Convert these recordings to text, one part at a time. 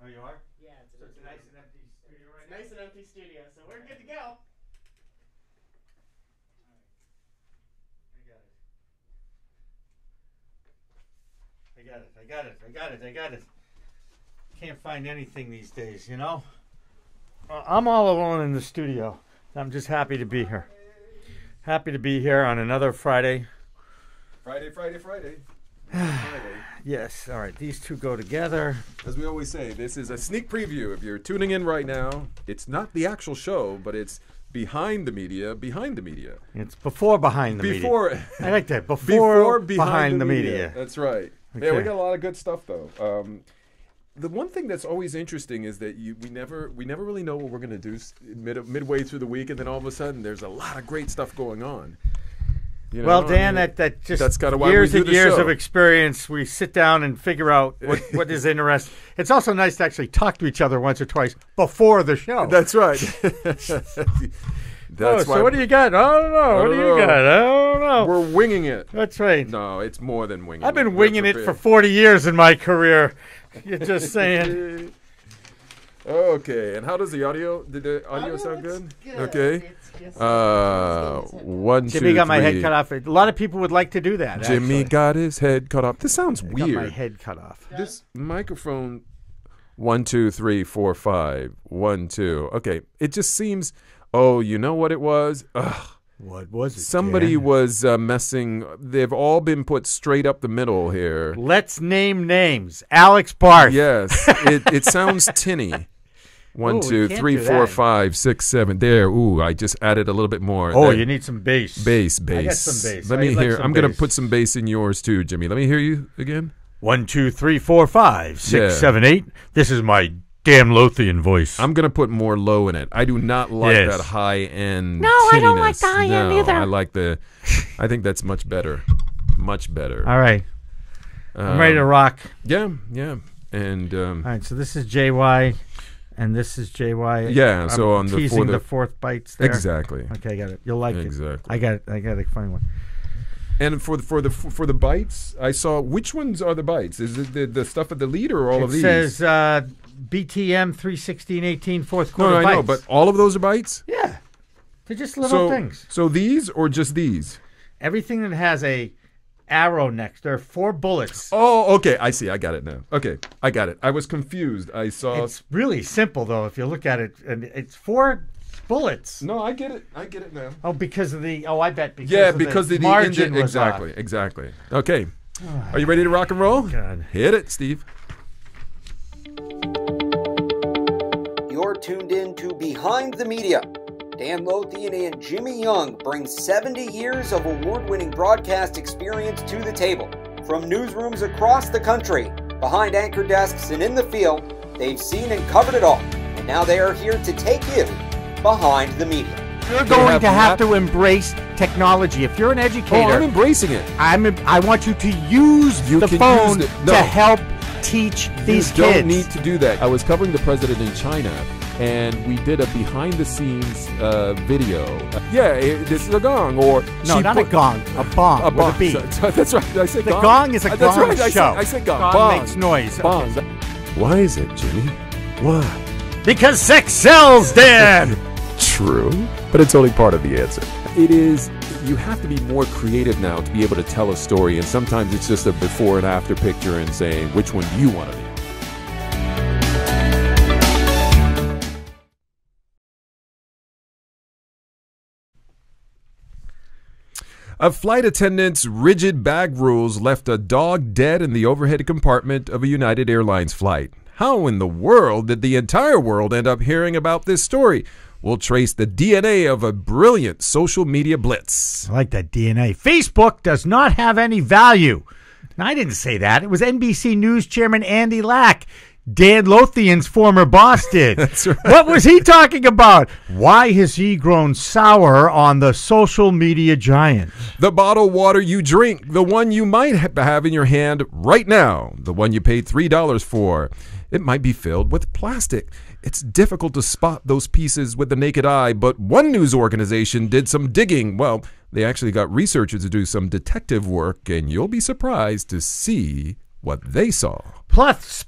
Oh, you are? Yeah, So it's a nice and empty studio right now? Nice and empty studio, so we're good to go. I got it. Can't find anything these days, you know? I'm all alone in the studio. I'm just happy to be here. Happy to be here on another Friday. Friday. Yes, all right. These two go together. As we always say, this is a sneak preview. If you're tuning in right now, it's not the actual show, but it's behind the media. It's before behind the media. I like that. Before behind the media. That's right. Okay. Yeah, we got a lot of good stuff though. The one thing that's always interesting is that we never really know what we're going to do midway through the week, and then all of a sudden there's a lot of great stuff going on. You know, well, Dan, that just that's kind of why years we do and years show. of experience. We sit down and figure out what is interesting. It's also nice to actually talk to each other once or twice before the show. That's right. So what do you got? I don't know. What do you got? I don't know. We're winging it. That's right. No, it's more than winging. I've been winging it for 40 years in my career. You're just saying. Okay, and how does the audio? Did the audio sound good? Okay. One, Jimmy two, got my three. head cut off. A lot of people would like to do that. Jimmy actually. got his head cut off. This sounds weird. Got my head cut off. This microphone. 1, 2, 3, 4, 5. 1, 2. Okay, it just seems. Oh, you know what it was? Ugh. What was it? Somebody Dan? was messing. They've all been put straight up the middle here. Let's name names. Alex Barth. Yes, it sounds tinny. 1, Ooh, 2, we can't 3, do 4, that. 5, 6, 7. There. Ooh, I just added a little bit more. Oh, That- you need some bass. bass. I got some bass. Let I me like hear. some I'm gonna bass. put some bass in yours too, Jimmy. Let me hear you again. 1, 2, 3, 4, 5, 6, Yeah. 7, 8. This is my damn Lothian voice. I'm gonna put more low in it. I do not like Yes. that high end. No, I don't like the high end either. I like the. I think that's much better. Much better. All right. I'm ready to rock. Yeah, and All right, so this is JY, and this is JY. Yeah, so I'm on the teasing for the fourth bites there. exactly. Okay, I got it. You'll like it. Exactly. I got it. I got a funny one. And for the bites, I saw which ones are the bites? Is it the stuff at the lead or all of these? It says BTM 316-18 fourth quarter No, I bites. know, but all of those are bites. Yeah, they're just little things. So these or just these? Everything that has a arrow next. There are 4 bullets. Oh, okay. I see. I got it now. Okay, I got it. I was confused. I saw. It's really simple though if you look at it, and it's 4 bullets. No, I get it. I get it now. Oh, because of the. Oh, I bet because. Yeah, of because the the margin engine. was Exactly. off. Exactly. Okay. Are you ready to rock and roll? God. Hit it, Steve. You're tuned in to Behind the Media. Dan Lothian and Jimmy Young bring 70 years of award-winning broadcast experience to the table. From newsrooms across the country, behind anchor desks and in the field, they've seen and covered it all. And now they are here to take you behind the media. You're going to have to embrace technology. If you're an educator, Oh, I'm embracing it. I want you to use You the can phone use it. No. to help teach these You kids. don't need to do that. I was covering the president in China, and we did a behind-the-scenes video. This is a gong, or No, she not put- a gong, a bong A with bong. a B. That's right. Did I say The gong? gong is a That's gong right. show. I said gong. Gong Bong. makes noise. Bong. Why is it, Jimmy? Why? Because sex sells, Dan. True, but it's only part of the answer. It is. You have to be more creative now to be able to tell a story, and sometimes it's just a before and after picture and saying which one do you want to be. A flight attendant's rigid bag rules left a dog dead in the overhead compartment of a United Airlines flight. How in the world did the entire world end up hearing about this story? We'll trace the DNA of a brilliant social media blitz. I like that DNA. Facebook does not have any value. Now, I didn't say that. It was NBC News Chairman Andy Lack. Dan Lothian's former boss did. That's right. What was he talking about? Why has he grown sour on the social media giant? The bottled water you drink, the one you might have in your hand right now, the one you paid $3 for. It might be filled with plastic. It's difficult to spot those pieces with the naked eye, but one news organization did some digging. Well, they actually got researchers to do some detective work, and you'll be surprised to see what they saw. Plus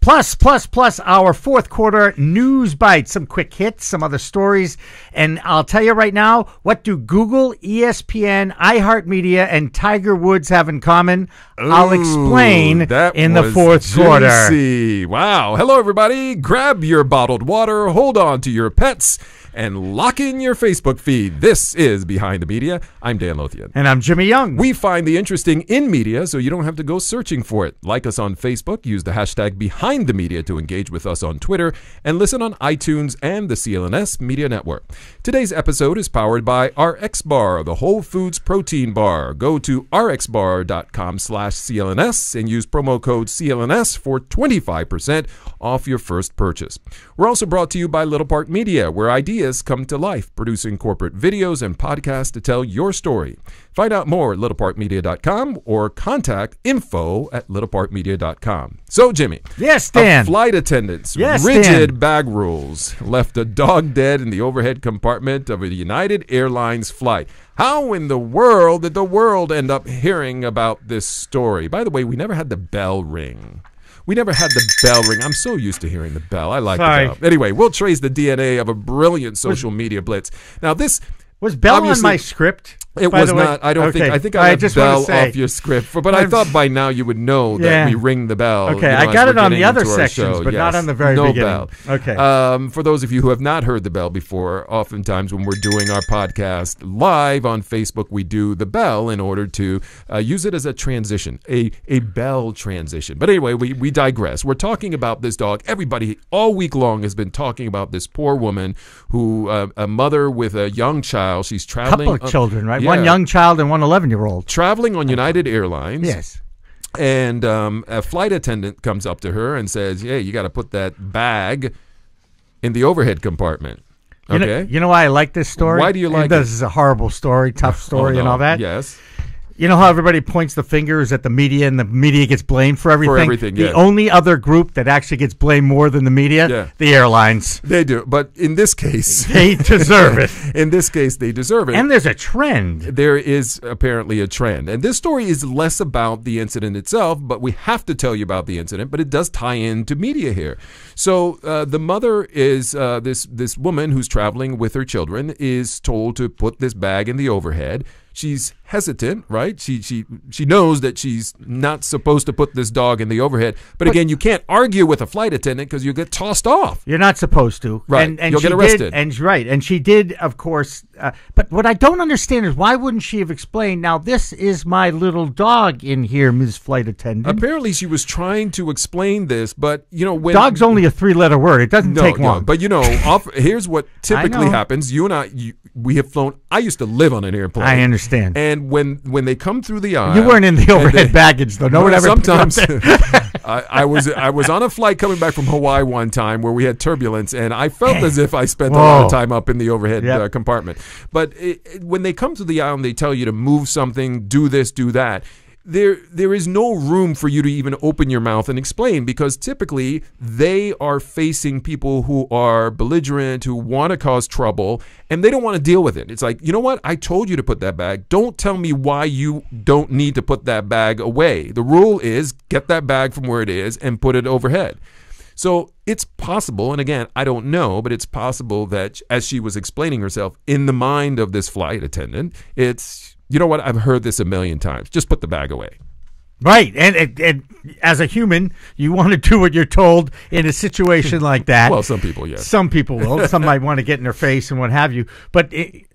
our fourth quarter news bites, some quick hits, some other stories. And I'll tell you right now, what do Google, ESPN, iHeartMedia, and Tiger Woods have in common? I'll explain in the fourth quarter. Wow. Hello, everybody. Grab your bottled water, hold on to your pets, and lock in your Facebook feed. This is Behind the Media. I'm Dan Lothian. And I'm Jimmy Young. We find the interesting in media so you don't have to go searching for it. Like us on Facebook, use the hashtag Behind the Media to engage with us on Twitter, and listen on iTunes and the CLNS Media Network. Today's episode is powered by RX Bar, the Whole Foods Protein Bar. Go to rxbar.com/CLNS and use promo code CLNS for 25% off your first purchase. We're also brought to you by Little Park Media, where ideas come to life, producing corporate videos and podcasts to tell your story. Find out more at littleparkmedia.com or contact info@littleparkmedia.com. So, Jimmy. Yes, Dan. Flight attendants, rigid bag rules left a dog dead in the overhead compartment of a United Airlines flight. How in the world did the world end up hearing about this story? By the way, we never had the bell ring. We never had the bell ring. I'm so used to hearing the bell. I like the bell. Anyway, we'll trace the DNA of a brilliant social media blitz. Now, this was Bell on my script. It was not. I don't think. I think I left Bell off your script. But I thought by now you would know that we ring the bell. Okay, I got it on the other sections, but not on the very beginning. No bell. Okay. For those of you who have not heard the bell before, oftentimes when we're doing our podcast live on Facebook, we do the bell in order to use it as a transition, a bell transition. But anyway, we digress. We're talking about this dog. Everybody all week long has been talking about this poor woman who, a mother with a young child. She's traveling. Couple of children, right? Yeah. One young child and one 11-year-old. Traveling on United Airlines. Yes. And a flight attendant comes up to her and says, hey, you got to put that bag in the overhead compartment. Okay. You know why I like this story? Why do you like it? This is a horrible story, tough story and all that. Yes. You know how everybody points the fingers at the media and the media gets blamed for everything? For everything, The only other group that actually gets blamed more than the media, the airlines. They do. But in this case... they deserve it. In this case, they deserve it. And there's a trend. There is apparently a trend. And this story is less about the incident itself, but we have to tell you about the incident, but it does tie into media here. So the mother is, this woman who's traveling with her children is told to put this bag in the overhead. She's hesitant, right? She knows that she's not supposed to put this dog in the overhead. But again, you can't argue with a flight attendant because you get tossed off. You're not supposed to. Right. And you'll get arrested. And she did, of course. But what I don't understand is why wouldn't she have explained, now this is my little dog in here, Ms. Flight Attendant. Apparently she was trying to explain this, but, you know, when... Dog's only a 3-letter word. It doesn't take long. No, but, you know, here's what typically happens. You and I, we have flown... I used to live on an airplane. I understand. And when they come through the aisle... You weren't in the overhead baggage, though. No one ever... Sometimes... I was on a flight coming back from Hawaii one time where we had turbulence, and I felt as if I spent a lot of time up in the overhead compartment. But when they come to the aisle and they tell you to move something, do this, do that, there is no room for you to even open your mouth and explain, because typically they are facing people who are belligerent, who want to cause trouble, and they don't want to deal with it. It's like, you know what? I told you to put that bag. Don't tell me why you don't need to put that bag away. The rule is get that bag from where it is and put it overhead. So it's possible, and again, I don't know, but it's possible that as she was explaining herself, in the mind of this flight attendant, it's, you know what, I've heard this a million times. Just put the bag away. Right, and as a human, you want to do what you're told in a situation like that. Well, some people, yes. Some people will. Some might want to get in their face and what have you. But the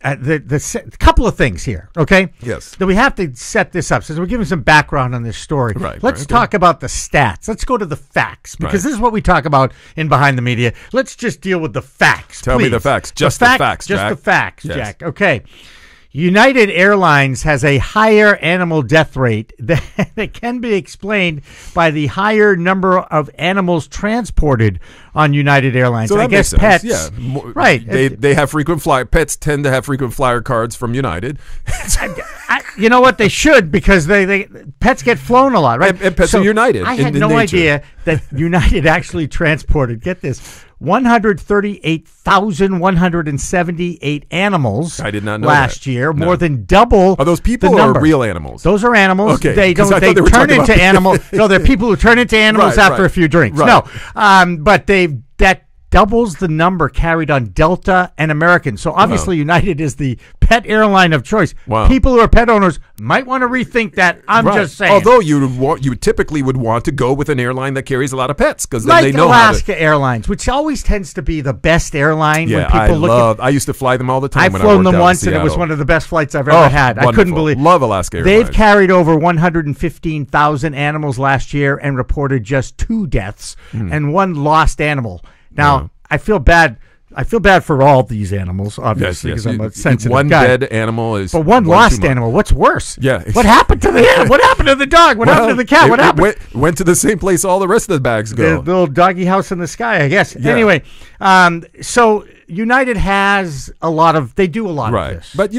couple of things here, okay? Yes. That we have to set this up. So we're giving some background on this story. Right. Let's talk about the stats. Let's go to the facts, because this is what we talk about in Behind the Media. Let's just deal with the facts. Tell me the facts. Just the facts, Jack. Just the facts, Jack. Okay. United Airlines has a higher animal death rate that can be explained by the higher number of animals transported on United Airlines. So I guess pets. Yeah. Right. They have frequent flyer. Pets tend to have frequent flyer cards from United. you know what? They should, because they pets get flown a lot, right? And pets are United. I had in no nature. idea that United actually transported, get this, 138,178 animals. I did not know last that. year, No. more than double. Are those people the or number. real animals? Those are animals. Okay, They 'cause I don't. thought they were turn talking into about- animals. No, they're people who turn into animals Right, after right. a few drinks. Right. No, but that doubles the number carried on Delta and American. So obviously United is the pet airline of choice. Wow. People who are pet owners might want to rethink that. I'm Right. just saying. Although you typically would want to go with an airline that carries a lot of pets, because then like they know Alaska Airlines, which always tends to be the best airline. Yeah, when people look I used to fly them all the time. I've when flown I worked them out in once, and it was Seattle. one of the best flights I've ever had. I couldn't Wonderful. believe. Love Alaska Airlines. They've carried over 115,000 animals last year and reported just 2 deaths and 1 lost animal. Now, Yeah. I feel bad. I feel bad for all these animals, obviously, Yes, because yes. I'm a sensitive One guy. dead animal is. But one too lost much. animal. What's worse? Yeah. What happened to the animal? What happened to the dog? What happened to the cat? What happened? Went to the same place all the rest of the bags The go. little doggy house in the sky, I guess. Yeah. Anyway, so United has a lot of. They do a lot of Right. this. But,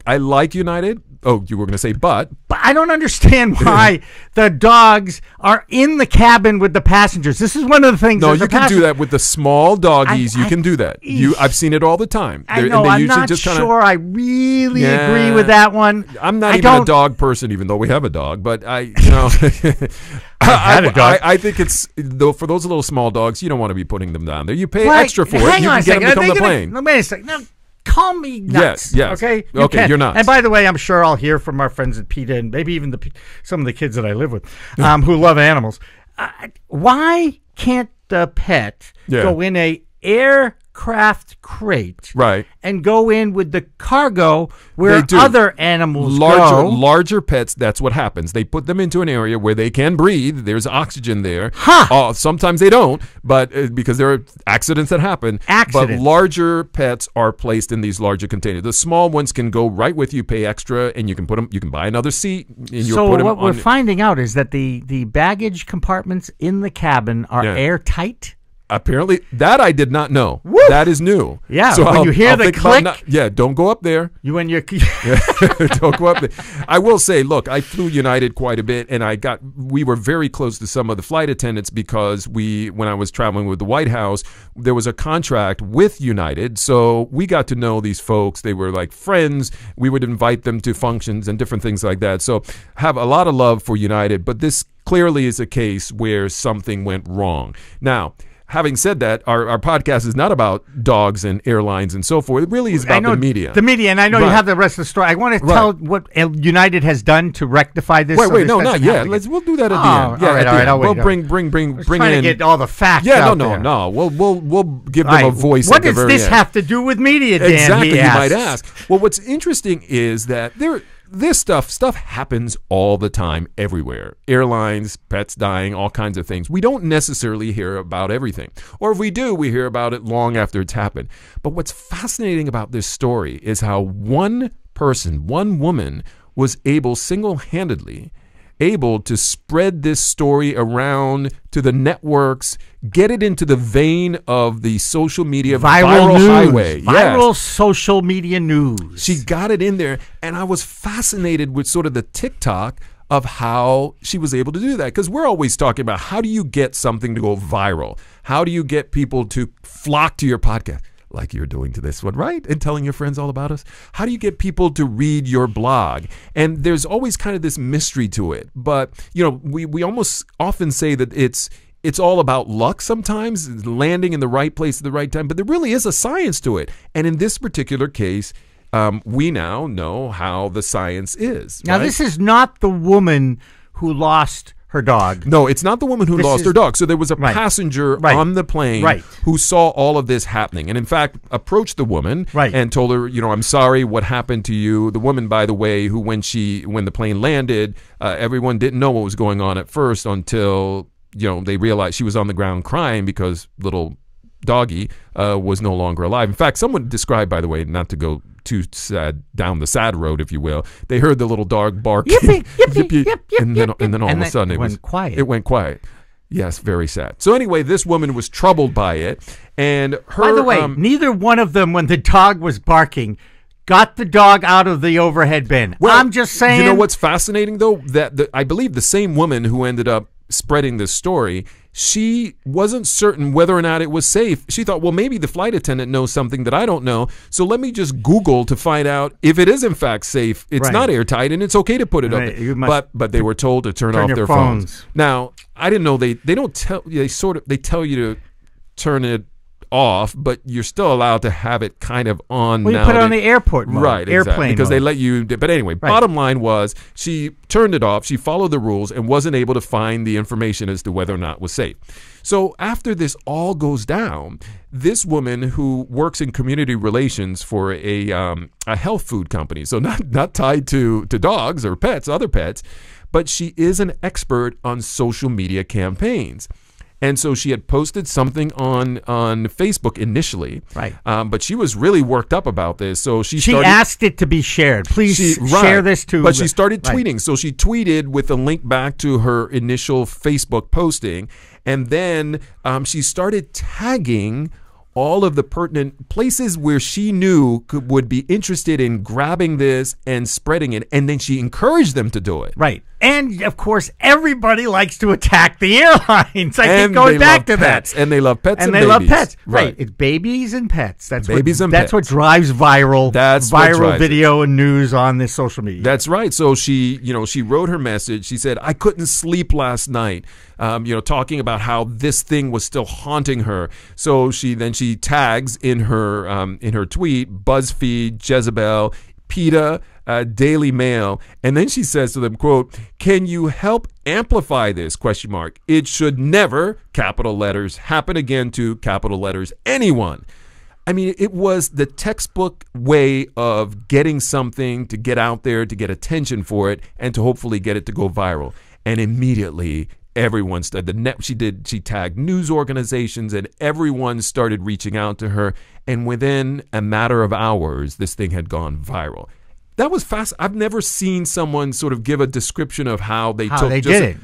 I like United. Oh, you were going to say but. But I don't understand why the dogs are in the cabin with the passengers. This is one of the things. No, as a you can do that with the small doggies. You can do that. Eesh. I've seen it all the time. I They're- know. and they I'm usually not just kinda- sure. I really Yeah. agree with that one. I'm not I even a don't- dog person, even though we have a dog. But I had a dog. I think it's though for those little small dogs, you don't want to be putting them down there. You pay Right. extra for Hang it. You on can a get them second. to come Are to they the gonna- plane. Wait a second. Now, call me nuts. Yes. Okay. Okay, can. you're nuts. And by the way, I'm sure I'll hear from our friends at PETA and maybe even some of the kids that I live with, who love animals. Why can't the pet go in a aircraft crate, Right. and go in with the cargo where They do. other animals Larger, go? larger pets. That's what happens. They put them into an area where they can breathe. There's oxygen there. Huh. Sometimes they don't, but because there are accidents that happen. Accidents. But larger pets are placed in these larger containers. The small ones can go right with you, pay extra, and you can put them. You can buy another seat. And you So put them what we're on. finding out is that the baggage compartments in the cabin are airtight. Apparently, that I did not know. Woo! That is new. Yeah, So when I'll- you hear I'll the think about click- don't go up there. You and your Don't go up there. I will say, look, I flew United quite a bit, and we were very close to some of the flight attendants because when I was traveling with the White House, there was a contract with United, so we got to know these folks. They were like friends. We would invite them to functions and different things like that. So have a lot of love for United, but this clearly is a case where something went wrong. Now, having said that, our podcast is not about dogs and airlines and so forth. It really is about the media. The media, and I know you Right. have the rest of the story. I want to tell what United has done to rectify this. Wait, so this not doesn't yet. happen again. We'll do that at the end. all right, at the all right, end. I'll wait, We'll all bring I was bring trying in. to get all the facts. Yeah, out no. We'll give them there. a voice. What at the does very this end. have to do with media, Dan? Exactly, he you might asks. ask. Well, what's interesting is that this stuff happens all the time everywhere. Airlines, pets dying, all kinds of things. We don't necessarily hear about everything. Or if we do, we hear about it long after it's happened. But what's fascinating about this story is how one woman, was single-handedly able to spread this story around to the networks, get it into the vein of the social media viral news. highway. Viral Yes. social media news. She got it in there, and I was fascinated with sort of the TikTok of how she was able to do that. Because we're always talking about how do you get something to go viral? How do you get people to flock to your podcast? Like you're doing to this one, right? And telling your friends all about us. How do you get people to read your blog? And there's always kind of this mystery to it. But, we almost often say that it's all about luck sometimes, landing in the right place at the right time. But there really is a science to it. And in this particular case, we now know how the science is. Now, right? this is not the woman who lost her dog. No, it's not the woman who lost her dog. So there was a passenger on the plane who saw all of this happening and, in fact, approached the woman and told her, I'm sorry, what happened to you? The woman, by the way, who when the plane landed, everyone didn't know what was going on at first until, they realized she was on the ground crying because little doggy was no longer alive. In fact, someone described, by the way, not to go too sad down the sad road, if you will, they heard the little dog bark, yippee, yippee, yip, yip, and then all of a sudden it went quiet. It went quiet. Yes, very sad. So anyway, this woman was troubled by it, and her. By the way, neither one of them, when the dog was barking, got the dog out of the overhead bin. Well, I'm just saying. You know what's fascinating, though? That I believe the same woman who ended up spreading this story, she wasn't certain whether or not it was safe. She thought, well, maybe the flight attendant knows something that I don't know, so let me just Google to find out if it is in fact safe. It's not airtight, and it's okay to put it up. But they were told to turn off their phones. Now, I didn't know they don't tell you. They tell you to turn it off, but you're still allowed to have it kind of on. Well, you put it on the airport mode, right? Airplane because mode. they let you. But anyway, bottom line was she turned it off. She followed the rules and wasn't able to find the information as to whether or not it was safe. So after this all goes down, this woman who works in community relations for a health food company, so not tied to dogs or pets, other pets, but she is an expert on social media campaigns. And so she had posted something on Facebook initially, right? But she was really worked up about this, so she asked it to be shared. Please share this too. But she started tweeting, so she tweeted with a link back to her initial Facebook posting, and then she started tagging all of the pertinent places where she knew would be interested in grabbing this and spreading it, and then she encouraged them to do it. Right. And, of course, everybody likes to attack the airlines. I keep going back to that. And they love pets and they babies. love pets. Right. It's babies and pets. That's babies and pets. That's what drives viral video and news on this social media. That's right. So she wrote her message. She said, I couldn't sleep last night, talking about how this thing was still haunting her. So she tags in her tweet, BuzzFeed, Jezebel, PETA, Daily Mail, and then she says to them, quote, "Can you help amplify this? ? It should never, capital letters, happen again to, capital letters, anyone." I mean, it was the textbook way of getting something to get out there, to get attention for it, and to hopefully get it to go viral. And immediately everyone started. She tagged news organizations, and everyone started reaching out to her. And within a matter of hours, this thing had gone viral. That was fast. I've never seen someone sort of give a description of how they did it.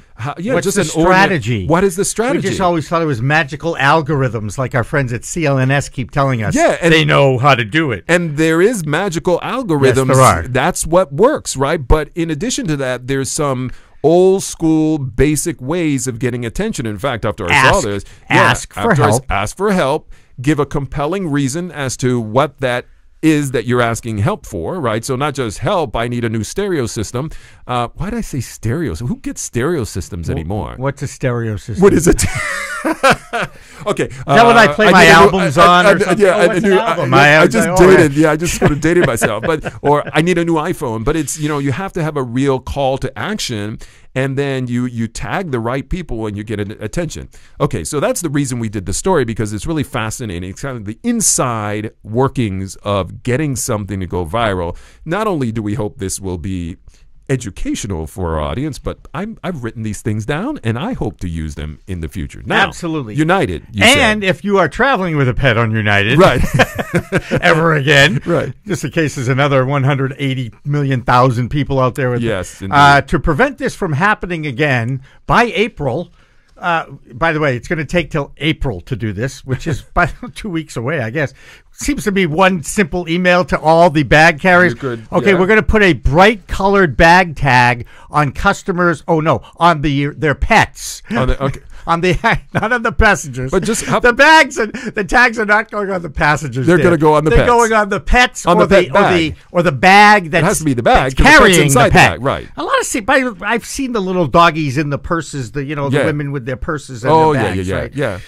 What's just the strategy? What is the strategy? We just always thought it was magical algorithms, like our friends at CLNS keep telling us. Yeah, and they know how to do it. And there is magical algorithms. Yes, there are. That's what works, right? But in addition to that, there's some old school basic ways of getting attention. In fact, after I saw this, ask for help. Give a compelling reason as to what that is that you're asking help for, right? So not just help, I need a new stereo system. Why did I say stereo? Who gets stereo systems anymore? What's a stereo system? What is it? Okay. Is that what I play my albums on or something? I just sort of dated myself. Or I need a new iPhone. But it's, you have to have a real call to action, and then you tag the right people and you get attention. Okay, so that's the reason we did the story, because it's really fascinating. It's kind of the inside workings of getting something to go viral. Not only do we hope this will be educational for our audience, but I've written these things down, and I hope to use them in the future. Now, absolutely. United, and if you are traveling with a pet on United, right, ever again, right, just in case there's another 180 million thousand people out there with yes, to prevent this from happening again by April. By the way, it's going to take till April to do this, which is by 2 weeks away, I guess. Seems to be one simple email to all the bag carriers. Okay, we're going to put a bright colored bag tag on customers. Oh no, on their pets. Okay. Not on the passengers. But just the bags and the tags are not going on the passengers. They're going to go on the pets. They're going on the pets, on the bag that's, it has to be the bag carrying the pet. Bag, right. A lot of I've seen the little doggies in the purses. The women with their purses and their bags. Right? Yeah.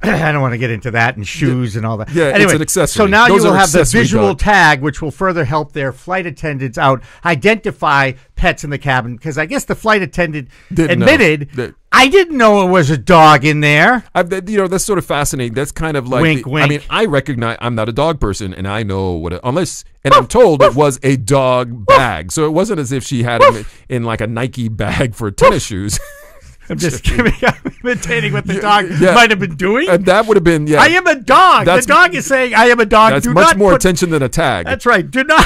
I don't want to get into that and shoes and all that. Yeah, anyway, it's an accessory. So now you will have the visual tag, which will further help their flight attendants out identify pets in the cabin. Because I guess the flight attendant admitted, I didn't know it was a dog in there. That's sort of fascinating. That's kind of like wink, wink. I mean, I recognize I'm not a dog person, and I know what and I'm told it was a dog bag. So it wasn't as if she had him in like a Nike bag for tennis shoes. I'm just imitating what the dog might have been doing. And that would have been, I am a dog. The dog is saying, I am a dog. That's much more attention than a tag. That's right. Do not.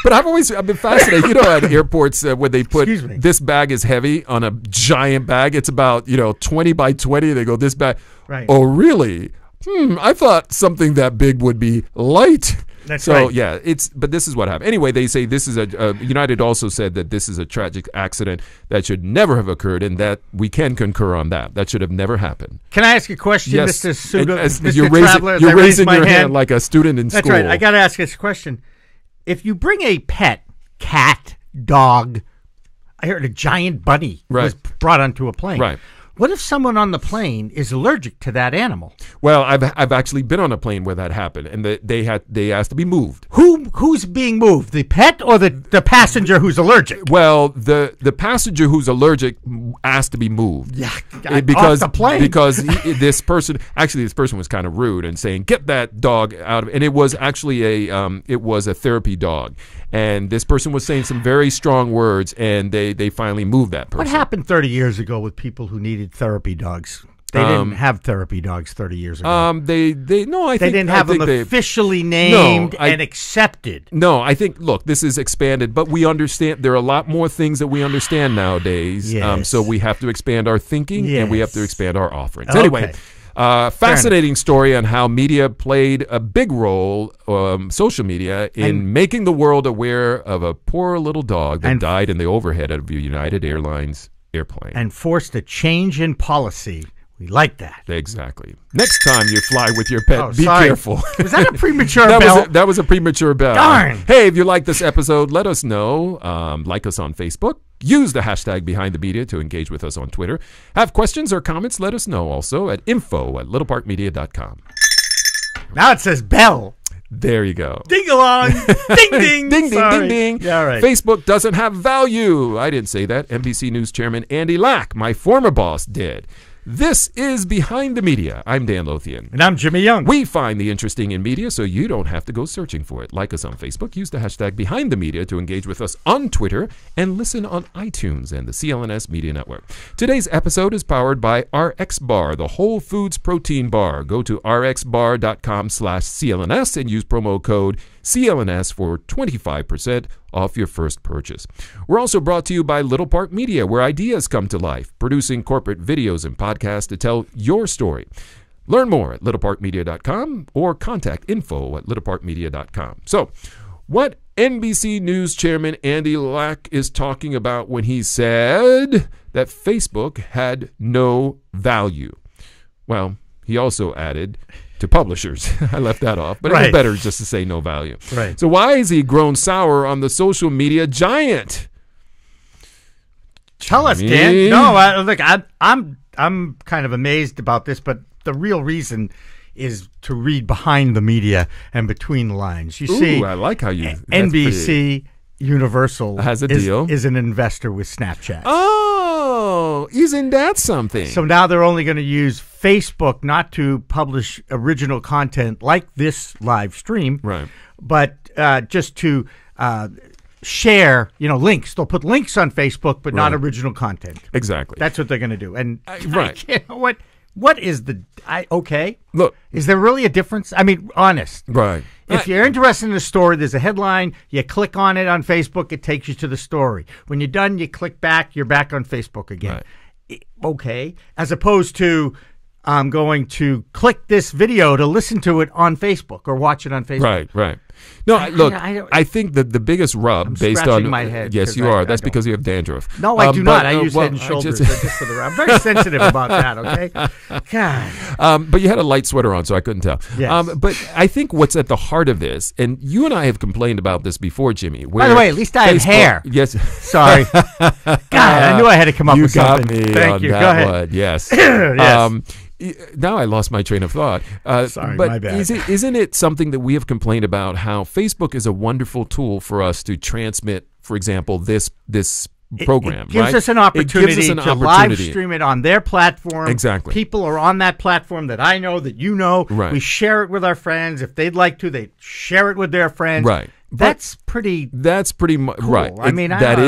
But I've been fascinated. At airports where they put this bag is heavy on a giant bag. It's about 20 by 20. They go this bag. Right. Oh, really? I thought something that big would be light. That's so, right. yeah, but this is what happened. Anyway, they say this is United also said that this is a tragic accident that should never have occurred, and that we can concur on that. That should have never happened. Can I ask you a question, Yes. Mr. Pseudo, Mr. You're Traveler? you're as I raise raising my your hand like a student in That's school. right. I got to ask this question. If you bring a pet, cat, dog, I heard a giant bunny was brought onto a plane. Right. What if someone on the plane is allergic to that animal? Well, I've actually been on a plane where that happened, and they asked to be moved. Who's being moved? The pet or the passenger who's allergic? Well, the passenger who's allergic asked to be moved. Yeah, because off the plane. because this person was kind of rude and saying, "Get that dog out of," and it was actually a therapy dog, and this person was saying some very strong words, and they finally moved that person. What happened 30 years ago with people who needed therapy dogs? They didn't have therapy dogs 30 years ago. They didn't have them officially named and accepted. No, I think, look, this is expanded, but we understand there are a lot more things that we understand nowadays. Yes. So we have to expand our thinking and we have to Yes. expand our offerings. Okay. Anyway, fascinating story on how media played a big role, social media, in making the world aware of a poor little dog that died in the overhead of a United Airlines airplane. And forced a change in policy. We like that. Exactly. Next time you fly with your pet, be sorry. careful. Was that a premature that bell? that was a premature bell. Darn. Hey, if you like this episode, let us know. Like us on Facebook. Use the hashtag Behind the Media to engage with us on Twitter. Have questions or comments? Let us know also at info@littleparkmedia.com. Now it says bell. There you go. Ding along. Ding ding. Ding, ding, Sorry. ding, ding. Yeah, all right. Facebook doesn't have value. I didn't say that. NBC News Chairman Andy Lack, my former boss, did. This is Behind the Media. I'm Dan Lothian. And I'm Jimmy Young. We find the interesting in media so you don't have to go searching for it. Like us on Facebook, use the hashtag Behind the Media to engage with us on Twitter, and listen on iTunes and the CLNS Media Network. Today's episode is powered by RX Bar, the Whole Foods Protein Bar. Go to rxbar.com/CLNS and use promo code CLNS for 25% off your first purchase. We're also brought to you by Little Park Media, where ideas come to life, producing corporate videos and podcasts to tell your story. Learn more at littleparkmedia.com or contact info@littleparkmedia.com. So, what NBC News Chairman Andy Lack is talking about when he said that Facebook had no value? Well, he also added to publishers. I left that off, but it's better just to say no value. Right. So why has he grown sour on the social media giant? Tell us, Dan. No, look, I'm kind of amazed about this, but the real reason is to read behind the media and between the lines. You see, I like how you NBC Universal has a deal. Is an investor with Snapchat. Oh, isn't that something? So now they're only going to use Facebook not to publish original content like this live stream, right? But just to share, links. They'll put links on Facebook, but not original content. Exactly. That's what they're going to do. And right. What is the okay? Look, is there really a difference? I mean, honest. Right. If you're interested in the story, there's a headline. You click on it on Facebook, it takes you to the story. When you're done, you click back. You're back on Facebook again. Right. Okay. As opposed to I'm going to click this video to listen to it on Facebook or watch it on Facebook. Right. No, I think that the biggest rub I'm based on my head. Yes, you are. That's because you have dandruff. No, I do not. I use Head and Shoulders. Just for the I'm very sensitive about that. Okay. God. But you had a light sweater on, so I couldn't tell. Yes. But I think what's at the heart of this, and you and I have complained about this before, Jimmy. By the way, at least I have hair. Yes. Sorry. God, I knew I had to come up with something. You got me Thank on you. that Go ahead. one. Yes. Yes. Now I lost my train of thought. Sorry, but my bad. Isn't it something that we have complained about, how Facebook is a wonderful tool for us to transmit, for example, this program, it gives us an opportunity to live stream it on their platform. Exactly. People are on that platform that I know, that you know. Right. We share it with our friends. If they'd like to, they share it with their friends. Right. That's pretty cool. Right. I mean, that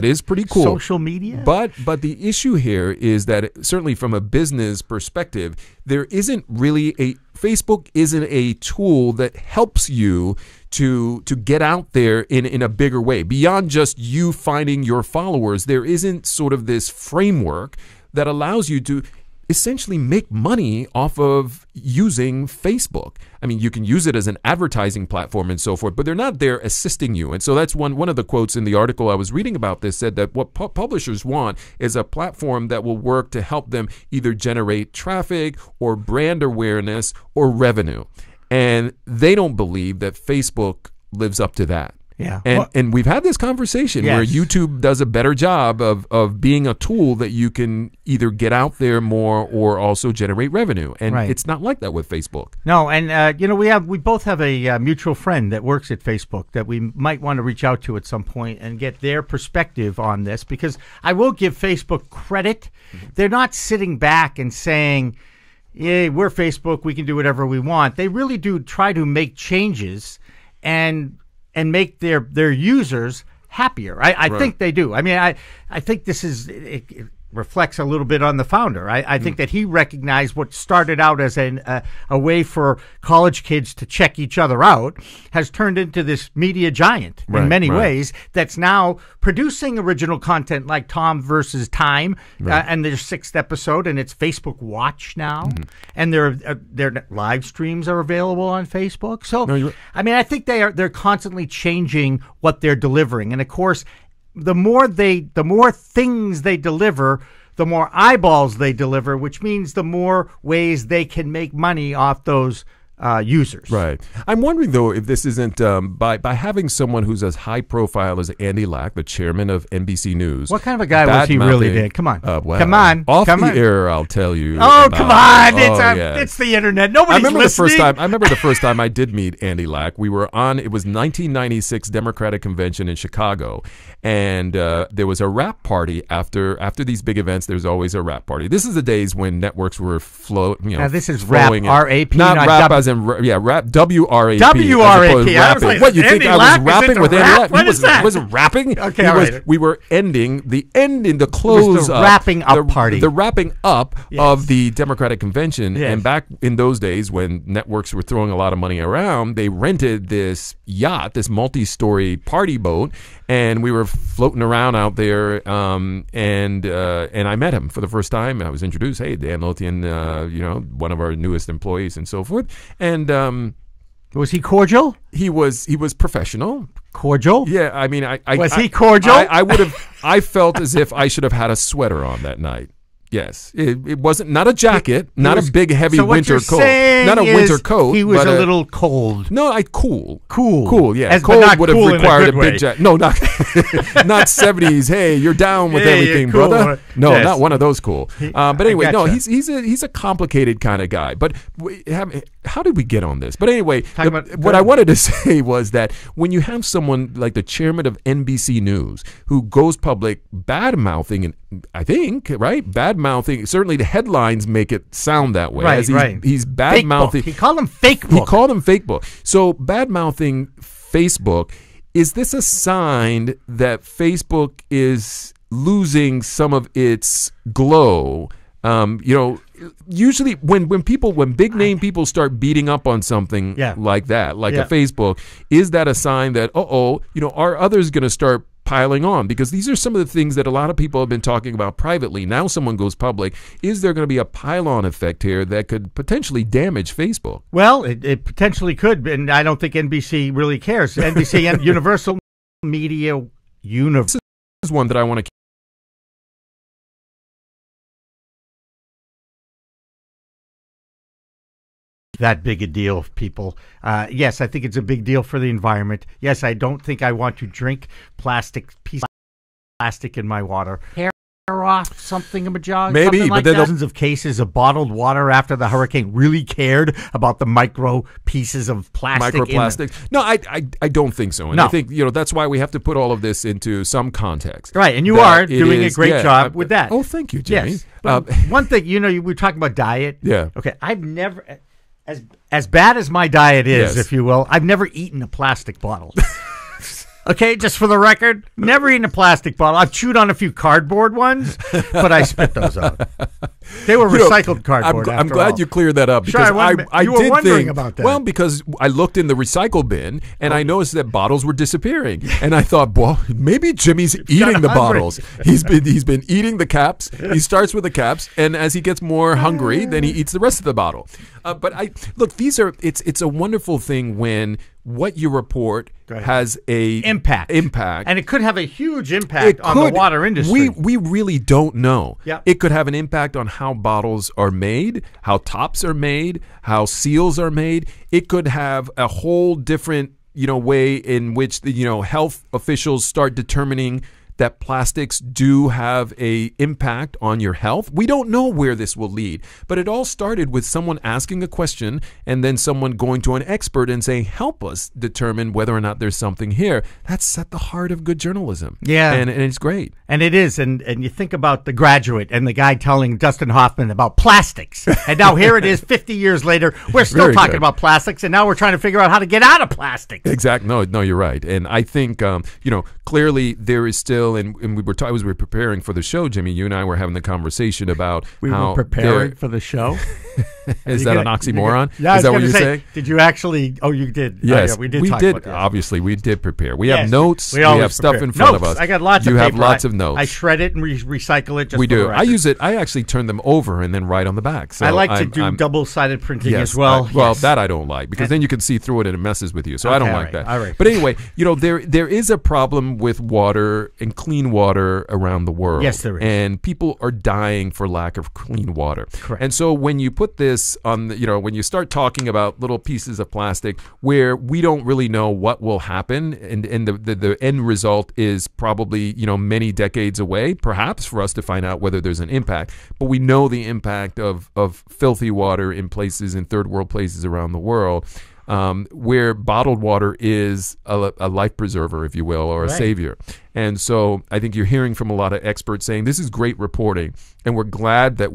is pretty cool. Social media. But the issue here is that certainly from a business perspective, there isn't really Facebook isn't a tool that helps you to get out there in a bigger way. Beyond just you finding your followers, there isn't sort of this framework that allows you to essentially make money off of using Facebook. I mean, you can use it as an advertising platform and so forth, but they're not there assisting you. And so that's one of the quotes in the article I was reading about this said that what publishers want is a platform that will work to help them either generate traffic or brand awareness or revenue. And they don't believe that Facebook lives up to that. Yeah. And we've had this conversation where YouTube does a better job of being a tool that you can either get out there more or also generate revenue. And it's not like that with Facebook. No, and we both have a mutual friend that works at Facebook that we might want to reach out to at some point and get their perspective on this, because I will give Facebook credit. They're not sitting back and saying, "Yeah, we're Facebook, we can do whatever we want." They really do try to make changes and make their users happier. I think they do. I mean, I think this is it reflects a little bit on the founder. I think that he recognized what started out as a way for college kids to check each other out has turned into this media giant in many ways that's now producing original content like Tom versus Time and their 6th episode, and it's Facebook Watch now, and their live streams are available on Facebook. So I mean, I think they're constantly changing what they're delivering, and of course, the more things they deliver, the more eyeballs they deliver, which means the more ways they can make money off those users. Right. I'm wondering, though, if this isn't by having someone who's as high profile as Andy Lack, the chairman of NBC News. What kind of a guy was he really, Dan? Come on. Come on. Off the air, I'll tell you. Oh, come on. It's the internet. Nobody's listening. I remember the first time I did meet Andy Lack. We were on, it was 1996 Democratic Convention in Chicago. And there was a rap party after these big events. There's always a rap party. This is the days when networks were Now this is rap, R-A-P, not rap as in rap, W-R-A-P. W-R-A-P. I was like, what, you think I was rapping with Andy Lack? What is that? He wasn't rapping. Okay, all right. We were ending the close the wrapping up party. The wrapping up of the Democratic Convention. Yes. And back in those days when networks were throwing a lot of money around, they rented this yacht, this multi-story party boat, and we were floating around out there, and I met him for the first time. I was introduced, hey, Dan Lothian, one of our newest employees and so forth. And was he cordial? He was professional. Cordial? Yeah, I mean, was he cordial? I felt as if I should have had a sweater on that night. Yes, it wasn't not a jacket, not a big heavy winter coat, not a winter coat. He was a little cold. No, cool. Yeah, cold would have required a big jacket. No, not not 70s. Hey, you're down with everything, cool, brother. No, not one of those cool. But anyway, no, he's a complicated kind of guy. But how did we get on this? But anyway, what I wanted to say was that when you have someone like the chairman of NBC News who goes public bad mouthing, and I think bad-mouthing. Certainly, the headlines make it sound that way. He's bad-mouthing. He called him fake book. He called him fake book. So, bad-mouthing Facebook. Is this a sign that Facebook is losing some of its glow? Usually when big name people start beating up on something like that, like a Facebook, is that a sign that are others going to start piling on? Because these are some of the things that a lot of people have been talking about privately. Now someone goes public. Is there going to be a pile-on effect here that could potentially damage Facebook? Well, it potentially could, and I don't think NBC really cares. NBC and Universal Media Universe. This is one that I want to that big a deal, people. Yes, I think it's a big deal for the environment. Yes, I don't think I want to drink plastic in my water. Hair off something of a jog. Maybe, but then dozens of cases of bottled water after the hurricane really cared about the micro pieces of plastic. Microplastics. No, I don't think so. And I think that's why we have to put all of this into some context. Right, and you are doing a great job with that. Oh, thank you, Jimmy. Yes. One thing, we were talking about diet. Yeah. Okay, I've never. As bad as my diet is, if you will, I've never eaten a plastic bottle. Okay, just for the record, never eaten a plastic bottle. I've chewed on a few cardboard ones, but I spit those out. They were recycled cardboard. I'm glad you cleared that up because you were wondering about that. Well, because I looked in the recycle bin and I noticed that bottles were disappearing, and I thought, well, maybe Jimmy's eating the bottles. He's been eating the caps. He starts with the caps, and as he gets more hungry, then he eats the rest of the bottle. But look, it's a wonderful thing when what you report has a impact, and it could have a huge impact on the water industry. We really don't know. Yeah. It could have an impact on how bottles are made, how tops are made, how seals are made. It could have a whole different way in which the health officials start determining that plastics do have a impact on your health. We don't know where this will lead, but it all started with someone asking a question and then someone going to an expert and saying, help us determine whether or not there's something here. That's at the heart of good journalism. Yeah. And it's great. And it is. And you think about The Graduate and the guy telling Dustin Hoffman about plastics. And now here it is 50 years later. We're still talking about plastics, and now we're trying to figure out how to get out of plastics. Exactly. No, you're right. And I think, clearly there is still, and we were preparing for the show, Jimmy, you and I were having the conversation about we were preparing for the show. Is that an oxymoron? Yeah, is that what you're saying? Did you actually? Oh, you did. Yes, yeah, we did. Obviously, we did prepare. We have notes. We have stuff in front of us. I got lots of paper. You have lots of notes. I shred it and recycle it. Just we do. I use it. I actually turn them over and then write on the back. So I like to do double-sided printing as well. Well, that I don't like because then you can see through it and it messes with you. So I don't like that. All right. But anyway, there is a problem with water and clean water around the world. Yes, there is. And people are dying for lack of clean water. Correct. And so when you put this on, when you start talking about little pieces of plastic where we don't really know what will happen, and the end result is probably many decades away, perhaps, for us to find out whether there's an impact. But we know the impact of filthy water in third world places around the world. Where bottled water is a life preserver, if you will, or a savior. And so I think you're hearing from a lot of experts saying this is great reporting, and we're glad that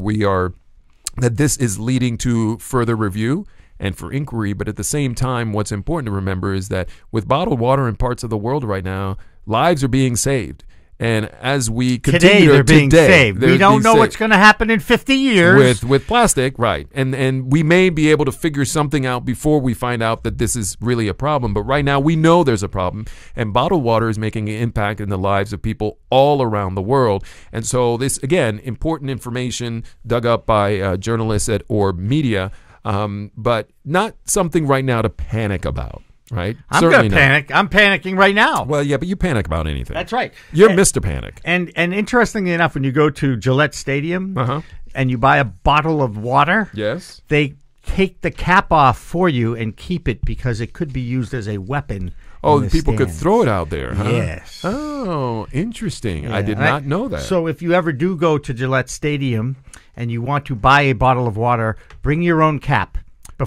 that this is leading to further review and for inquiry. But at the same time, what's important to remember is that with bottled water in parts of the world right now, lives are being saved. And as we continue they're being saved. We don't know what's going to happen in 50 years with plastic, right? And we may be able to figure something out before we find out that this is really a problem. But right now we know there's a problem, and bottled water is making an impact in the lives of people all around the world. And so this, again, important information dug up by journalists at Orb Media, but not something right now to panic about. Right? I'm going to panic. I'm panicking right now. Well, yeah, but you panic about anything. That's right. You're Mr. Panic. And interestingly enough, when you go to Gillette Stadium and you buy a bottle of water, yes, they take the cap off for you and keep it because it could be used as a weapon. Oh, people could throw it out there, huh? Yes. Oh, interesting. Yeah, I did not know that. So if you ever do go to Gillette Stadium and you want to buy a bottle of water, bring your own cap.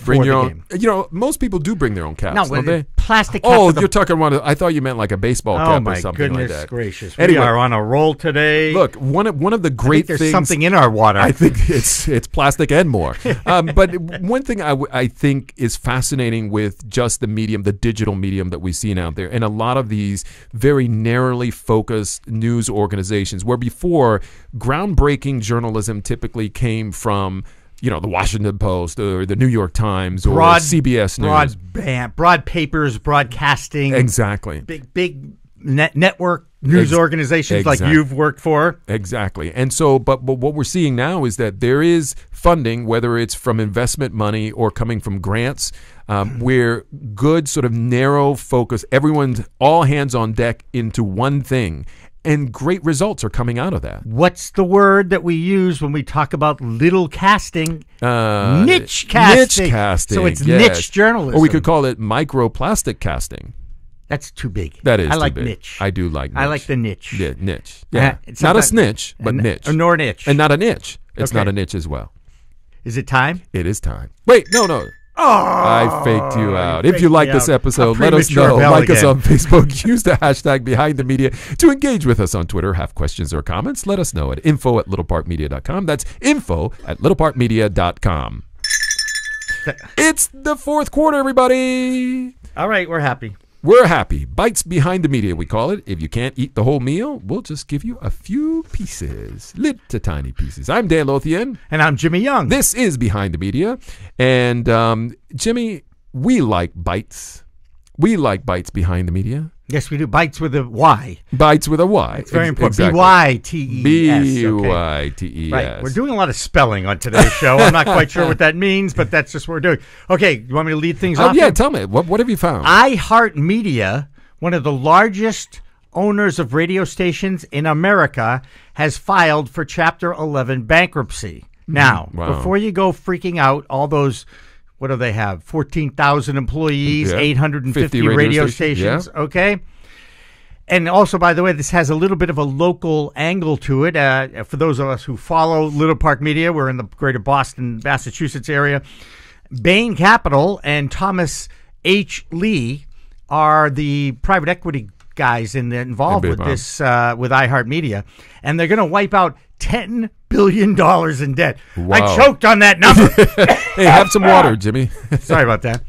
Bring your own game. Most people do bring their own caps. No, don't they? Plastic caps. Oh, you're talking about. I thought you meant like a baseball cap or something like that. Oh my goodness gracious! We are on a roll today. Look, one of the great things. There's something in our water. I think it's plastic and more. But one thing I think is fascinating with just the digital medium that we've seen out there, and a lot of these very narrowly focused news organizations, where before groundbreaking journalism typically came from the Washington Post or the New York Times or CBS News. Broad papers, broadcasting. Exactly. Big network news organizations like you've worked for. Exactly. And so, but what we're seeing now is that there is funding, whether it's from investment money or coming from grants, where good sort of narrow focus, everyone's all hands on deck into one thing. And great results are coming out of that. What's the word that we use when we talk about little casting? Niche casting. Niche casting. So it's niche journalism. Or we could call it microplastic casting. That's too big. That is I like too big. niche. I do like niche. I like the niche. Yeah, niche. Yeah. Not a snitch, but niche. Nor niche. And not a niche. It's not a niche as well. Is it time? It is time. Wait, no. Oh, I faked you out. If you like this episode, let us know. Like us on Facebook. Use the hashtag #BehindTheMedia to engage with us on Twitter. Have questions or comments? Let us know at info@littlepartmedia.com. That's info@littlepartmedia.com. It's the fourth quarter, everybody. All right, we're happy. We're happy. Bites behind the media, we call it. If you can't eat the whole meal, we'll just give you a few pieces. Little tiny pieces. I'm Dan Lothian. And I'm Jimmy Young. This is Behind the Media. And Jimmy, we like bites. We like bites behind the media. Yes, we do. Bites with a Y. Bites with a Y. It's very important. Exactly. B-Y-T-E-S. B-Y-T-E-S. Right. We're doing a lot of spelling on today's show. I'm not quite sure what that means, but that's just what we're doing. Okay, you want me to lead things off? Yeah, here? tell me. What have you found? iHeartMedia, one of the largest owners of radio stations in America, has filed for Chapter 11 bankruptcy. Now, before you go freaking out, all those... What do they have? 14,000 employees, 850 radio stations. Yeah. Okay. And also, by the way, this has a little bit of a local angle to it. For those of us who follow Little Park Media, we're in the greater Boston, Massachusetts area. Bain Capital and Thomas H. Lee are the private equity guys involved with this, with iHeartMedia. And they're going to wipe out $10 billion in debt. Wow. I choked on that number. Hey, have some water, Jimmy. Sorry about that.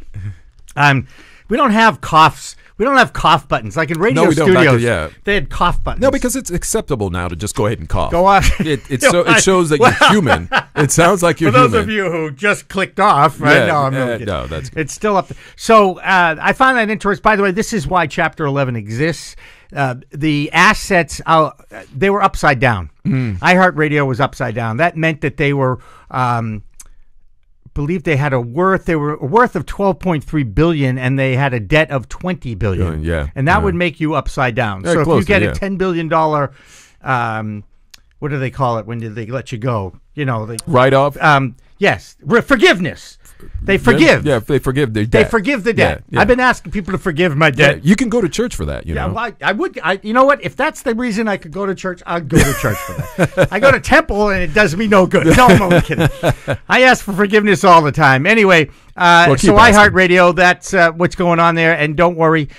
We don't have coughs. We don't have cough buttons. Like in radio studios, they had cough buttons. No, because it's acceptable now to just go ahead and cough. Go on. It shows that you're human. It sounds like you're human. For those of you who just clicked off, right? No, that's good. It's still up there. So I found that interesting. By the way, this is why Chapter 11 exists. The assets, they were upside down. iHeartRadio was upside down. That meant that they were, believe they had a worth. They were a worth of $12.3 billion, and they had a debt of $20 billion. And that would make you upside down. So if you get a $10 billion, what do they call it when they let you go? You know, write off. Yes, forgiveness. They forgive. Yeah, they forgive their debt. They forgive the debt. Yeah. I've been asking people to forgive my debt. Yeah, you can go to church for that, you know. Well, I would. You know what? If that's the reason I could go to church, I'll go to church for that. I go to temple and it does me no good. No, I'm only kidding. I ask for forgiveness all the time. Anyway, so iHeartRadio, that's what's going on there. And don't worry.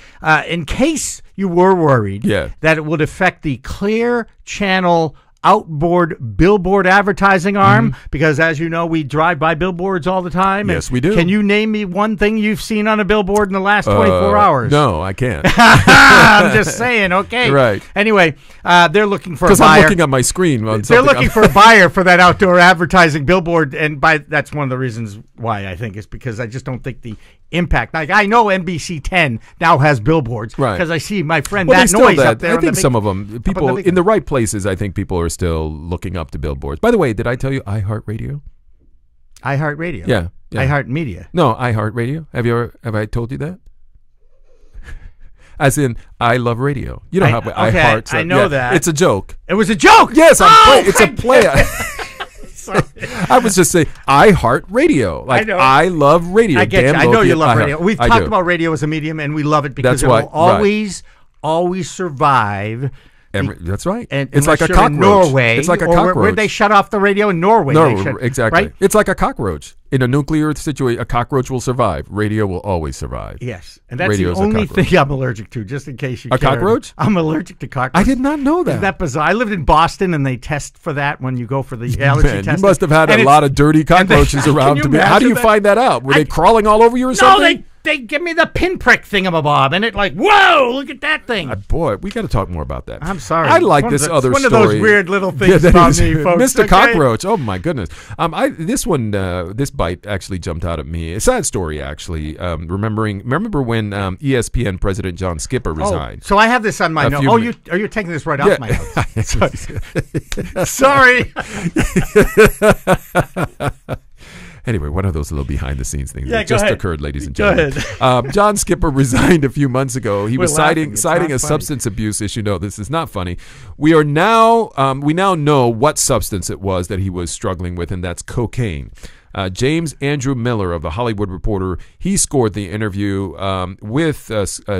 In case you were worried that it would affect the Clear Channel outboard billboard advertising arm, because as you know, we drive by billboards all the time. Yes, we do. Can you name me one thing you've seen on a billboard in the last 24 hours? No, I can't. I'm just saying. Okay. Right. Anyway, they're looking for a buyer. Because I'm looking at my screen. They're looking for a buyer for that outdoor advertising billboard, and that's one of the reasons why I think is because I just don't think the impact. Like I know NBC 10 now has billboards because I see my friend that noise up there. I think some of them, people in the right places, I think people are still looking up to billboards. By the way, did I tell you iHeartRadio? iHeartRadio? Yeah. iHeartMedia. No, iHeartRadio. Have I told you that? As in, I love radio. You know how iHeart. I know that. It's a joke. It was a joke. Yes, it's a play. I was just saying, I heart radio. Like I love radio. I get you. I know you love radio. We've talked about radio as a medium, and we love it because it will always survive. That's right. And it's like a cockroach. Norway, it's like a cockroach. Where they shut off the radio in Norway. Exactly. Right? It's like a cockroach. In a nuclear situation, a cockroach will survive. Radio will always survive. Yes. And that's the only thing I'm allergic to, just in case you care. A cockroach? I'm allergic to cockroaches. I did not know that. Isn't that bizarre? I lived in Boston, and they test for that when you go for the allergy test. You must have had a lot of dirty cockroaches around. How do you find that out? Were they crawling all over you or something? No, they give me the pinprick thingamabob, and it like, whoa, look at that thing. Boy, we got to talk more about that. I'm sorry. I like this other story. One of those weird little things about me, folks. Mr. Cockroach. Oh, my goodness. This bite actually jumped out at me. A sad story, actually. Remember when ESPN President John Skipper resigned? So I have this on my note. You're taking this right off my notes. Sorry. Anyway, one of those little behind-the-scenes things that just occurred, ladies and gentlemen. Go ahead. John Skipper resigned a few months ago. He was citing a substance abuse issue. No, this is not funny. We now know what substance it was that he was struggling with, and that's cocaine. James Andrew Miller of The Hollywood Reporter, he scored the interview with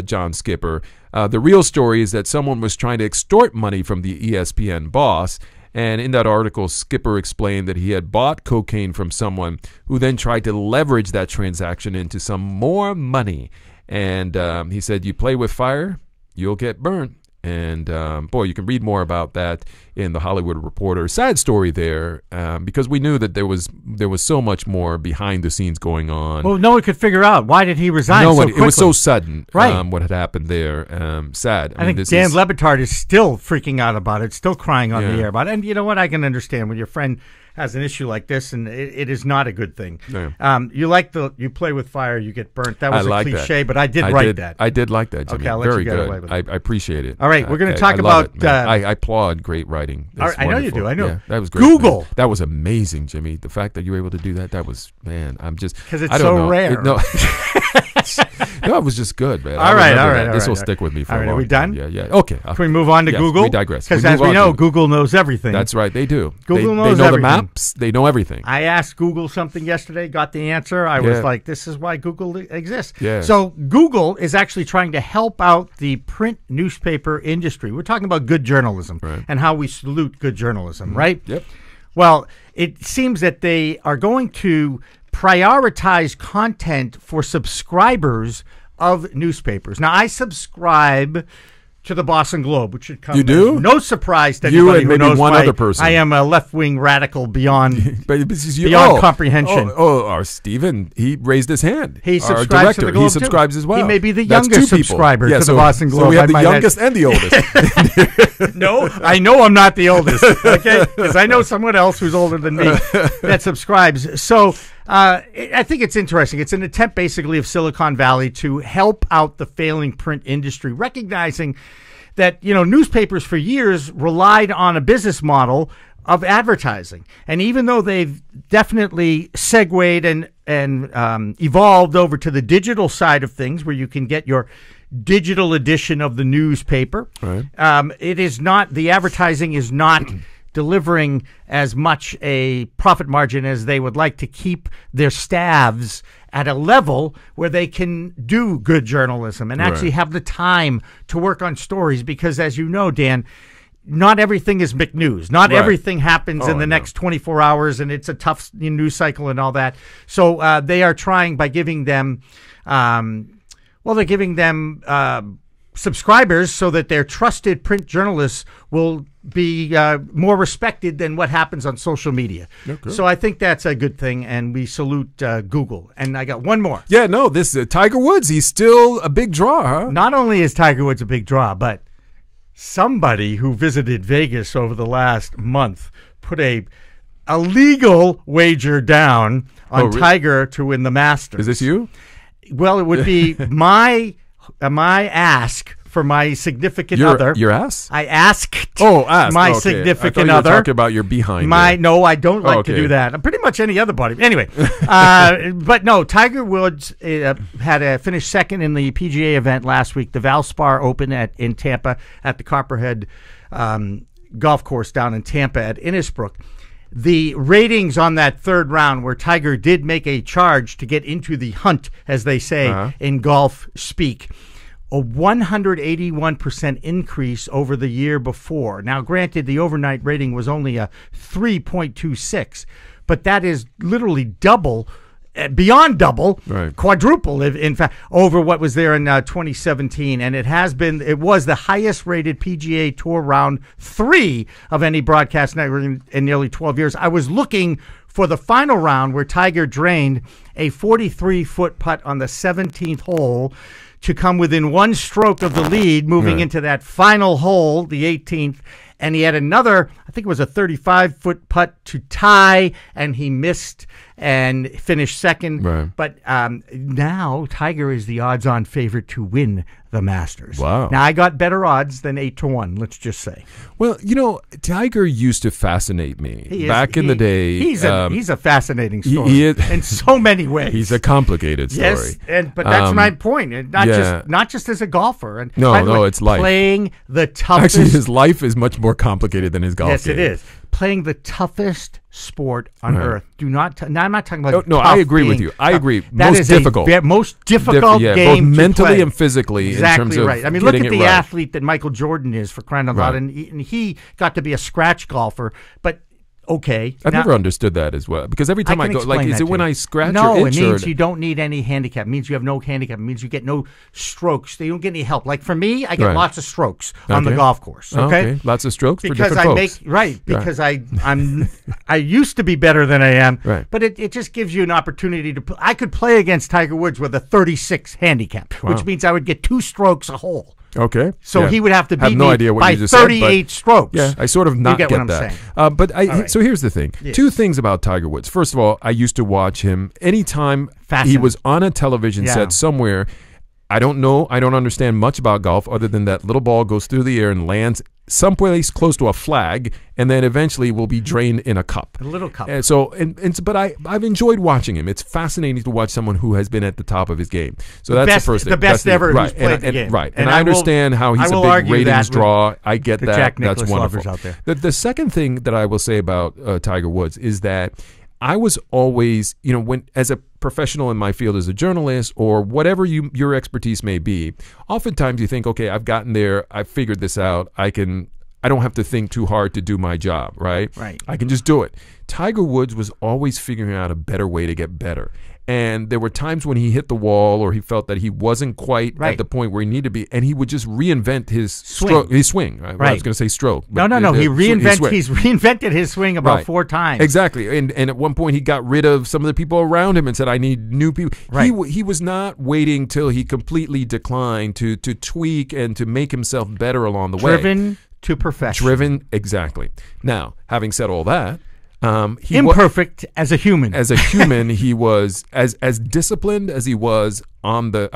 John Skipper. The real story is that someone was trying to extort money from the ESPN boss. And in that article, Skipper explained that he had bought cocaine from someone who then tried to leverage that transaction into some more money. And he said, you play with fire, you'll get burnt. And boy, you can read more about that in the Hollywood Reporter. Sad story there, because we knew that there was so much more behind the scenes going on. Well, no one could figure out why did he resign so quickly. It was so sudden, right? What had happened there. Sad. I think Dan Lebitard is still freaking out about it, still crying on the air about it. And you know what? I can understand when your friend has an issue like this, and it is not a good thing. Yeah. You play with fire, you get burnt. That was a cliche, but I did write that. I did like that, Jimmy. Okay, I'll let Very you get good. away with I it. appreciate it. All right, we're going to talk I love about. it, I applaud great writing. That's I know you do. I know. Yeah, that was great. Google. Man. That was amazing, Jimmy. The fact that you were able to do that was, man. I'm just because it's I don't so know. rare. No, it was just good, man. All right. This will stick with me for a long time. Are we done? Yeah. Okay. Can we move on to Google? We digress. Because as we know, Google knows everything. That's right. They do. Google knows they know everything. the maps. They know everything. I asked Google something yesterday, got the answer. I was like, this is why Google exists. Yeah. So Google is actually trying to help out the print newspaper industry. We're talking about good journalism and how we salute good journalism, right? Yep. Well, it seems that they are going to prioritize content for subscribers of newspapers. Now, I subscribe to the Boston Globe, which should come. You do? No surprise to You anybody and who maybe knows one other person. I am a left-wing radical beyond beyond comprehension. Our Stephen, he raised his hand. He Our subscribes director, to the Globe he subscribes too. as well. He may be the That's youngest two people. subscriber to the Boston Globe. So we have the I might youngest and the oldest. No, I know I'm not the oldest, okay? Because I know someone else who's older than me that subscribes. So I think it's interesting. It's an attempt basically of Silicon Valley to help out the failing print industry, recognizing that, newspapers for years relied on a business model of advertising. And even though they've definitely segued and evolved over to the digital side of things where you can get your digital edition of the newspaper, right. The advertising is not delivering as much a profit margin as they would like to keep their staffs at a level where they can do good journalism and actually have the time to work on stories. Because as you know, Dan, not everything is McNews. Not everything happens in the next 24 hours, and it's a tough news cycle and all that. So they are trying by giving them, subscribers so that their trusted print journalists will be more respected than what happens on social media. Okay. So I think that's a good thing, and we salute Google. And I got one more. Yeah, no, this Tiger Woods, he's still a big draw, huh? Not only is Tiger Woods a big draw, but somebody who visited Vegas over the last month put a legal wager down on Tiger to win the Masters. Is this you? Well, it would be my ask for my significant other. Your ass? I asked my significant I thought other. You were talking about your behind. No, I don't like to do that. Pretty much any other body. Anyway, but no, Tiger Woods had finished second in the PGA event last week, the Valspar Open in Tampa at the Copperhead golf course down in Tampa at Innisbrook. The ratings on that third round where Tiger did make a charge to get into the hunt, as they say in golf speak, a 181% increase over the year before. Now, granted, the overnight rating was only a 3.26, but that is literally double, beyond double, quadruple, in fact, over what was there in 2017. And it was the highest rated PGA Tour round 3 of any broadcast network in nearly 12 years. I was looking for the final round where Tiger drained a 43-foot putt on the 17th hole to come within one stroke of the lead, moving into that final hole, the 18th. And he had another, I think it was a 35-foot putt to tie, and he missed and finished second. Right. But now Tiger is the odds-on favorite to win the Masters. Wow. Now, I got better odds than 8-1, let's just say. Well, Tiger used to fascinate me back in the day. He's a fascinating story in so many ways. He's a complicated story. Yes, but that's my point. Not just as a golfer. And no, it's life. Playing the toughest. Actually, his life is much more complicated than his golf game. Yes, it is. Playing the toughest sport on earth. Now, I'm not talking about. No, I agree with you. I agree. Most difficult game both to mentally play. And physically. Exactly in terms of right. I mean, look at the right. athlete that Michael Jordan is, for crying out loud, and he got to be a scratch golfer, but Okay. I've never understood that as well, because every time I go, like, is it when I scratch no, or itch? No, it means you don't need any handicap. It means you have no handicap. It means you get no strokes. You don't get any help. Like for me, I get lots of strokes on the golf course. Okay, lots of strokes because for different folks. Because I used to be better than I am. Right. But it just gives you an opportunity to. I could play against Tiger Woods with a 36 handicap, which means I would get 2 strokes a hole. Okay. So he would have to beat no me idea what by you just 38 said, strokes. Yeah, I sort of not get what I'm that. saying. So here's the thing. Yes. 2 things about Tiger Woods. First of all, I used to watch him anytime he was on a television set somewhere. I don't know. I don't understand much about golf other than that little ball goes through the air and lands someplace close to a flag, and then eventually will be drained in a cup. A little cup. But I've enjoyed watching him. It's fascinating to watch someone who has been at the top of his game. So that's the first thing. The best ever right. who's played the game. Right. And I understand how he's a big ratings draw. I get that. Jack That's Nicklaus wonderful. lovers out there. The second thing that I will say about Tiger Woods is that I was always, when as a professional in my field as a journalist or whatever your expertise may be, oftentimes you think, okay, I've gotten there, I've figured this out, I don't have to think too hard to do my job, right? Right. I can just do it. Tiger Woods was always figuring out a better way to get better. And there were times when he hit the wall or he felt that he wasn't quite at the point where he needed to be, and he would just reinvent his swing. Right? Well, I was going to say stroke. No. He's reinvented his swing about 4 times. Exactly. And at one point he got rid of some of the people around him and said, I need new people. Right. He was not waiting till he completely declined to tweak and to make himself better along the way. Driven to perfection. Exactly. Now, having said all that, imperfect as a human. As a human, he was as disciplined as he was on the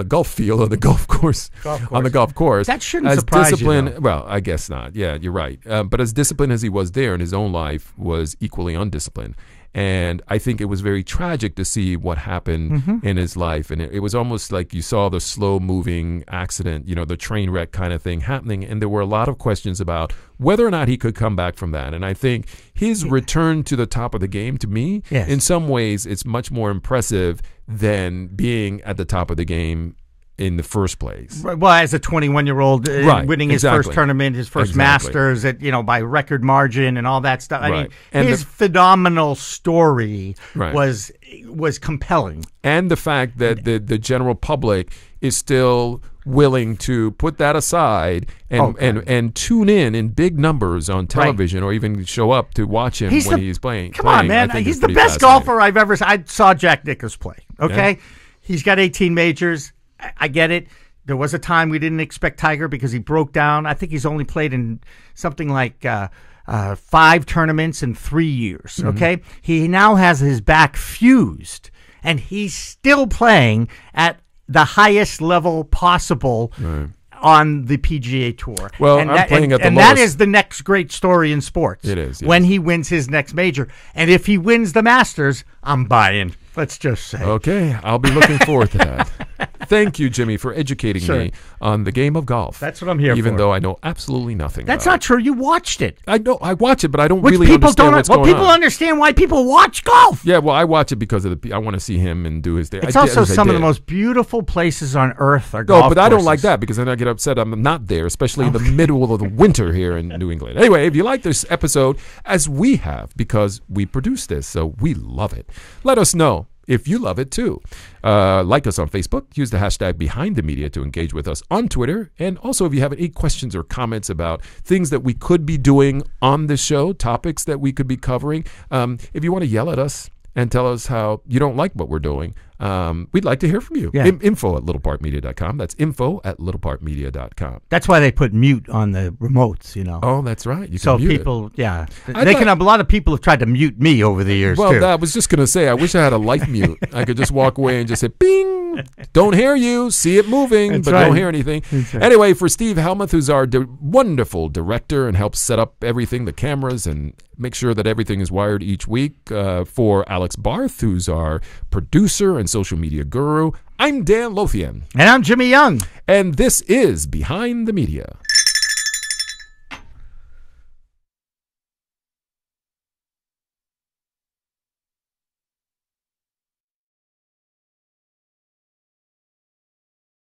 golf field or the golf course. On the golf course. That shouldn't surprise you, though. Well, I guess not. Yeah, you're right. But as disciplined as he was there in his own life, was equally undisciplined. And I think it was very tragic to see what happened in his life. And it was almost like you saw the slow-moving accident, the train wreck kind of thing happening. And there were a lot of questions about whether or not he could come back from that. And I think his return to the top of the game, to me, in some ways, it's much more impressive than being at the top of the game in the first place. Well, as a 21-year-old, winning his first tournament, his first Masters by record margin and all that stuff. I mean, and his phenomenal story was compelling. And the fact that the general public is still willing to put that aside and tune in big numbers on television or even show up to watch him when he's playing. Come on, man. He's the best golfer I've ever seen. I saw Jack Nicklaus play, okay? Yeah. He's got 18 majors. I get it. There was a time we didn't expect Tiger because he broke down. I think he's only played in something like 5 tournaments in 3 years, okay? He now has his back fused, and he's still playing at the highest level possible on the PGA Tour. Well, I'm playing at the lowest. And that is the next great story in sports. It is. Yes. When he wins his next major. And if he wins the Masters, I'm buying. Let's just say. Okay, I'll be looking forward to that. Thank you, Jimmy, for educating me on the game of golf. That's what I'm here for. Even though I know absolutely nothing That's not true. You watched it. I know. I watch it, but I don't really understand what's going on. People understand why people watch golf. Yeah, well, I watch it because of I want to see him and do his thing. It's also some of the most beautiful places on earth are golf courses. I don't like courses. that because then I get upset I'm not there, especially in the middle of the winter here in New England. Anyway, if you like this episode, as we have, because we produce this, so we love it, let us know if you love it too. Like us on Facebook. Use the hashtag BehindTheMedia to engage with us on Twitter. And also, if you have any questions or comments about things that we could be doing on this show, topics that we could be covering, if you want to yell at us and tell us how you don't like what we're doing, we'd like to hear from you. Yeah. Info@littlepartmedia.com. That's info@littlepartmedia.com. That's why they put mute on the remotes, Oh, that's right. You can so mute people, a lot of people have tried to mute me over the years, too. Well, I was just going to say, I wish I had a light mute. I could just walk away and just say, bing, don't hear you, see it moving, but don't hear anything. Anyway, for Steve Helmuth, who's our wonderful director and helps set up everything, the cameras, and make sure that everything is wired each week, for Alex Barth, who's our producer and social media guru, I'm Dan Lothian. And I'm Jimmy Young. And this is Behind the Media.